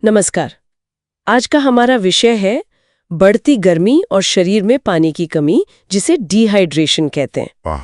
नमस्कार। आज का हमारा विषय है बढ़ती गर्मी और शरीर में पानी की कमी, जिसे डिहाइड्रेशन कहते हैं। वाह,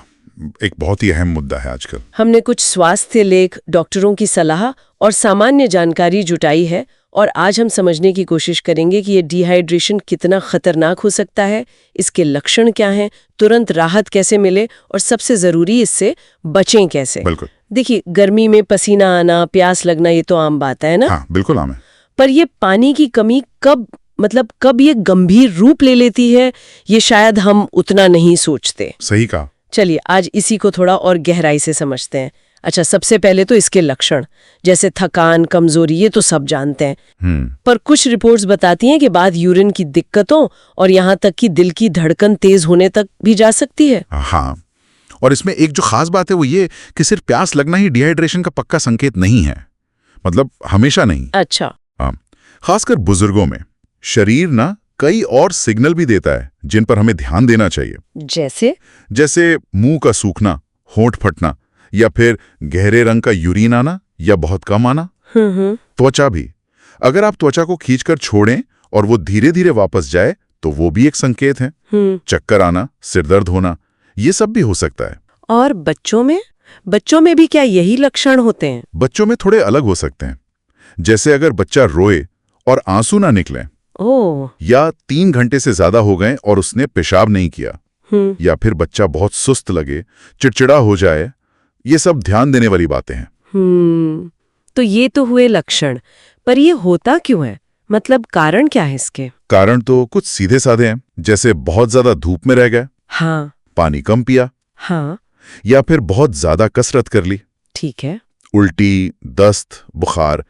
एक बहुत ही अहम मुद्दा है आजकल। हमने कुछ स्वास्थ्य लेख, डॉक्टरों की सलाह और सामान्य जानकारी जुटाई है और आज हम समझने की कोशिश करेंगे कि ये डिहाइड्रेशन कितना खतरनाक हो सकता है, इसके लक्षण क्या हैं, तुरंत राहत कैसे मिले और सबसे जरूरी इससे बचें कैसे। बिल्कुल। देखिए, गर्मी में पसीना आना, प्यास लगना, ये तो आम बात है ना। हाँ, बिल्कुल आम है। पर ये पानी की कमी कब ये गंभीर रूप ले लेती है, ये शायद हम उतना नहीं सोचते। सही कहा। चलिए आज इसी को थोड़ा और गहराई से समझते हैं। अच्छा, सबसे पहले तो इसके लक्षण, जैसे थकान, कमजोरी, ये तो सब जानते हैं। पर कुछ रिपोर्ट्स बताती हैं कि बाद यूरिन की दिक्कतों और यहाँ तक कि दिल की धड़कन तेज होने तक भी जा सकती है। हाँ, और इसमें एक जो खास बात है वो ये कि सिर्फ प्यास लगना ही डिहाइड्रेशन का पक्का संकेत नहीं है, मतलब हमेशा नहीं। अच्छा। खासकर बुजुर्गों में शरीर ना कई और सिग्नल भी देता है जिन पर हमें ध्यान देना चाहिए। जैसे मुंह का सूखना, होंठ फटना, या फिर गहरे रंग का यूरिन आना या बहुत कम आना। त्वचा भी, अगर आप त्वचा को खींचकर छोड़ें और वो धीरे धीरे वापस जाए तो वो भी एक संकेत है। चक्कर आना, सिरदर्द होना, ये सब भी हो सकता है। और बच्चों में भी क्या यही लक्षण होते हैं? बच्चों में थोड़े अलग हो सकते हैं। जैसे अगर बच्चा रोए और आंसू ना निकले, या 3 घंटे से ज्यादा हो गए और उसने पेशाब नहीं किया, या फिर बच्चा बहुत सुस्त लगे, चिड़चिड़ा हो जाए, ये सब ध्यान देने वाली बातें हैं। तो ये तो हुए लक्षण, पर ये होता क्यों है? मतलब कारण क्या है इसके? कारण तो कुछ सीधे साधे हैं, जैसे बहुत ज्यादा धूप में रह गए, हाँ, पानी कम पिया, हाँ, या फिर बहुत ज्यादा कसरत कर ली। ठीक है। उल्टी, दस्त, बुखार,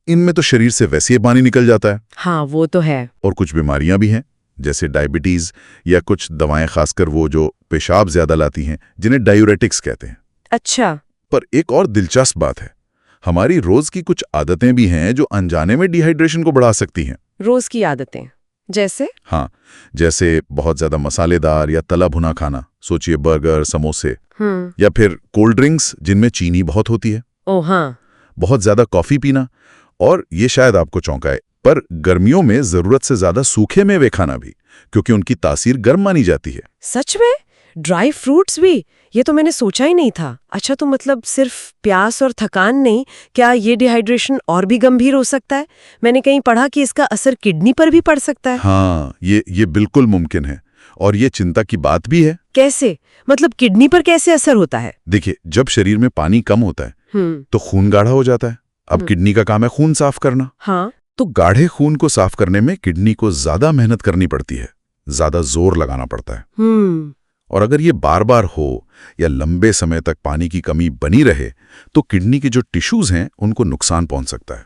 इनमें तो शरीर से वैसे ही पानी निकल जाता है। हाँ, वो तो है। और कुछ बीमारियां भी हैं, जैसे डायबिटीज या कुछ दवाएं, खासकर वो जो पेशाब ज्यादा लाती हैं, जिन्हें डायूरेटिक्स कहते हैं। अच्छा। पर एक और दिलचस्प बात है, हमारी रोज की कुछ आदतें भी हैं जो अनजाने में डिहाइड्रेशन को बढ़ा सकती हैं। रोज की आदतें जैसे? हाँ, जैसे बहुत ज्यादा मसालेदार या तला भुना खाना, सोचिए बर्गर, समोसे, या फिर कोल्ड ड्रिंक्स जिनमें चीनी बहुत होती है। ओह हाँ। बहुत ज्यादा कॉफी पीना, और ये शायद आपको चौंकाए, पर गर्मियों में जरूरत से ज्यादा सूखे मेवे खाना भी, क्योंकि उनकी तासीर गर्म मानी जाती है। सच में? ड्राई फ्रूट्स भी? ये तो मैंने सोचा ही नहीं था। अच्छा, तो मतलब सिर्फ प्यास और थकान नहीं, क्या ये डिहाइड्रेशन और भी गंभीर हो सकता है? मैंने कहीं पढ़ा कि इसका असर किडनी पर भी पड़ सकता है। हाँ, ये बिल्कुल मुमकिन है, और ये चिंता की बात भी है। कैसे? मतलब किडनी पर कैसे असर होता है? देखिए, जब शरीर में पानी कम होता है तो खून गाढ़ा हो जाता है। अब किडनी का काम है खून साफ करना। हाँ। तो गाढ़े खून को साफ करने में किडनी को ज्यादा मेहनत करनी पड़ती है, ज्यादा जोर लगाना पड़ता है। और अगर ये बार बार हो या लंबे समय तक पानी की कमी बनी रहे तो किडनी के जो टिश्यूज हैं उनको नुकसान पहुंच सकता है।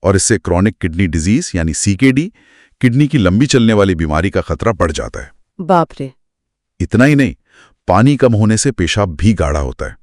और इससे क्रॉनिक किडनी डिजीज यानी सीकेडी, किडनी की लंबी चलने वाली बीमारी का खतरा बढ़ जाता है। बाप रे। इतना ही नहीं, पानी कम होने से पेशाब भी गाढ़ा होता है।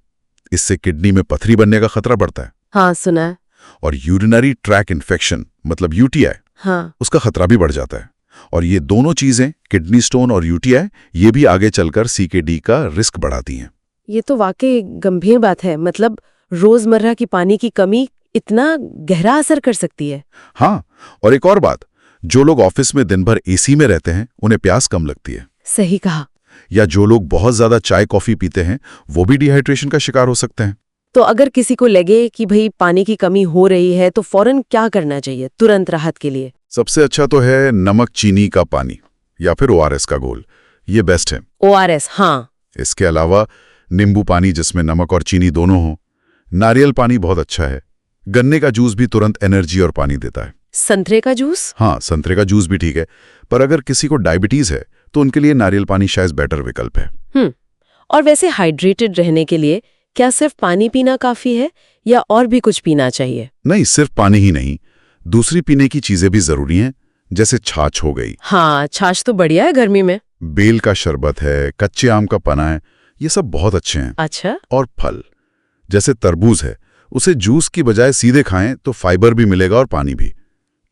इससे किडनी में पथरी बनने का खतरा बढ़ता है। हाँ, सुना है। और यूरिनरी ट्रैक इन्फेक्शन, मतलब यूटीआई, हाँ, उसका खतरा भी बढ़ जाता है। और ये दोनों चीजें, किडनी स्टोन और यूटीआई, ये भी आगे चलकर सीकेडी का रिस्क बढ़ाती हैं। ये तो वाकई गंभीर बात है। मतलब रोजमर्रा की पानी की कमी इतना गहरा असर कर सकती है। हाँ, और एक और बात, जो लोग ऑफिस में दिन भर एसी में रहते हैं उन्हें प्यास कम लगती है। सही कहा। या जो लोग बहुत ज्यादा चाय कॉफी पीते हैं वो भी डिहाइड्रेशन का शिकार हो सकते हैं। तो अगर किसी को लगे कि भाई पानी की कमी हो रही है तो फौरन क्या करना चाहिए तुरंत राहत के लिए? सबसे अच्छा तो है नमक चीनी का पानी या फिर ओआरएस का घोल, ये बेस्ट है। ओआरएस, हाँ। इसके अलावा नींबू पानी जिसमें नमक और चीनी दोनों हो, नारियल पानी बहुत अच्छा है। गन्ने का जूस भी तुरंत एनर्जी और पानी देता है। संतरे का जूस? हाँ, संतरे का जूस भी ठीक है, पर अगर किसी को डायबिटीज है तो उनके लिए नारियल पानी शायद बेटर विकल्प है। और वैसे हाइड्रेटेड रहने के लिए क्या सिर्फ पानी पीना काफी है या और भी कुछ पीना चाहिए? नहीं, सिर्फ पानी ही नहीं, दूसरी पीने की चीजें भी जरूरी हैं, जैसे छाछ हो गई। हाँ, छाछ तो बढ़िया है गर्मी में। बेल का शरबत है, कच्चे आम का पना है, ये सब बहुत अच्छे हैं। अच्छा। और फल, जैसे तरबूज है, उसे जूस की बजाय सीधे खाएं तो फाइबर भी मिलेगा और पानी भी।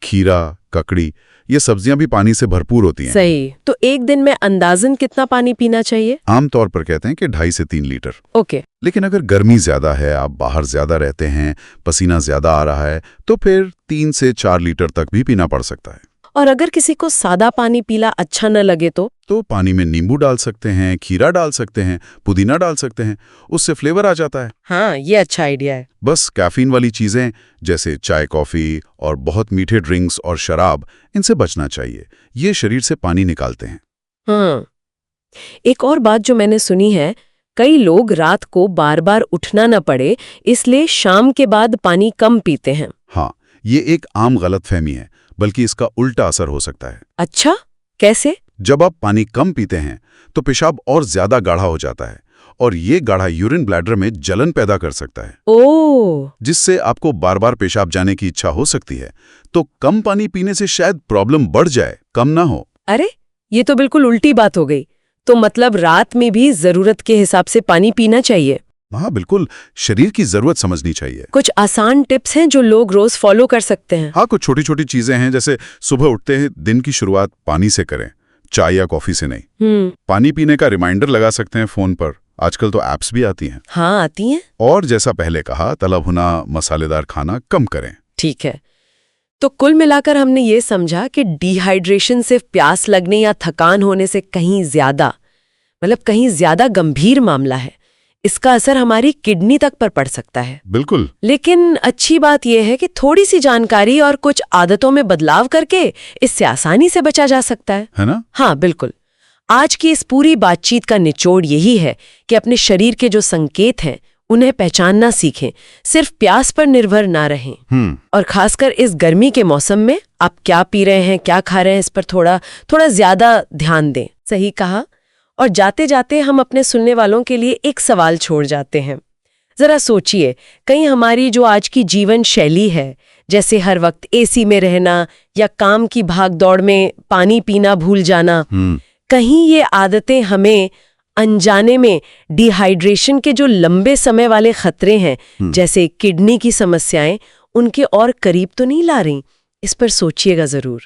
खीरा, ककड़ी, ये सब्जियां भी पानी से भरपूर होती हैं। सही। तो एक दिन में अंदाजन कितना पानी पीना चाहिए? आमतौर पर कहते हैं कि 2.5 से 3 लीटर। ओके। लेकिन अगर गर्मी ज्यादा है, आप बाहर ज्यादा रहते हैं, पसीना ज्यादा आ रहा है, तो फिर 3 से 4 लीटर तक भी पीना पड़ सकता है। और अगर किसी को सादा पानी पीना अच्छा न लगे तो पानी में नींबू डाल सकते हैं, खीरा डाल सकते हैं, पुदीना डाल सकते हैं, उससे फ्लेवर आ जाता है। हाँ, ये अच्छा आइडिया है। बस कैफीन वाली चीजें जैसे चाय, कॉफी और बहुत मीठे ड्रिंक्स और शराब, इनसे बचना चाहिए। ये शरीर से पानी निकालते हैं। हाँ। एक और बात जो मैंने सुनी है, कई लोग रात को बार बार उठना न पड़े इसलिए शाम के बाद पानी कम पीते हैं। हाँ, ये एक आम गलतफहमी है, बल्कि इसका उल्टा असर हो सकता है। अच्छा, कैसे? जब आप पानी कम पीते हैं तो पेशाब और ज्यादा गाढ़ा हो जाता है, और ये गाढ़ा यूरिन ब्लैडर में जलन पैदा कर सकता है। ओह! जिससे आपको बार बार पेशाब जाने की इच्छा हो सकती है। तो कम पानी पीने से शायद प्रॉब्लम बढ़ जाए, कम ना हो। अरे, ये तो बिल्कुल उल्टी बात हो गई। तो मतलब रात में भी जरूरत के हिसाब से पानी पीना चाहिए? हाँ बिल्कुल, शरीर की जरूरत समझनी चाहिए। कुछ आसान टिप्स हैं जो लोग रोज फॉलो कर सकते हैं? हाँ, कुछ छोटी छोटी चीजें हैं, जैसे सुबह उठते हैं दिन की शुरुआत पानी से करें, चाय या कॉफी से नहीं। पानी पीने का रिमाइंडर लगा सकते हैं फोन पर, आजकल तो एप्स भी आती हैं। हाँ, आती हैं। और जैसा पहले कहा, तला भुना मसालेदार खाना कम करें। ठीक है। तो कुल मिलाकर हमने ये समझा कि डिहाइड्रेशन सिर्फ प्यास लगने या थकान होने से कहीं ज्यादा गंभीर मामला है। इसका असर हमारी किडनी तक पर पड़ सकता है। बिल्कुल। लेकिन अच्छी बात यह है कि थोड़ी सी जानकारी और कुछ आदतों में बदलाव करके इससे आसानी से बचा जा सकता है ना? हाँ, बिल्कुल। आज की इस पूरी बातचीत का निचोड़ यही है कि अपने शरीर के जो संकेत हैं उन्हें पहचानना सीखें, सिर्फ प्यास पर निर्भर ना रहें। और खासकर इस गर्मी के मौसम में आप क्या पी रहे हैं, क्या खा रहे हैं, इस पर थोड़ा ज्यादा ध्यान दें। सही कहा। और जाते जाते हम अपने सुनने वालों के लिए एक सवाल छोड़ जाते हैं। जरा सोचिए, कहीं हमारी जो आज की जीवन शैली है, जैसे हर वक्त एसी में रहना या काम की भागदौड़ में पानी पीना भूल जाना, कहीं ये आदतें हमें अनजाने में डिहाइड्रेशन के जो लंबे समय वाले खतरे हैं, जैसे किडनी की समस्याएं, उनके और करीब तो नहीं ला रही? इस पर सोचिएगा जरूर।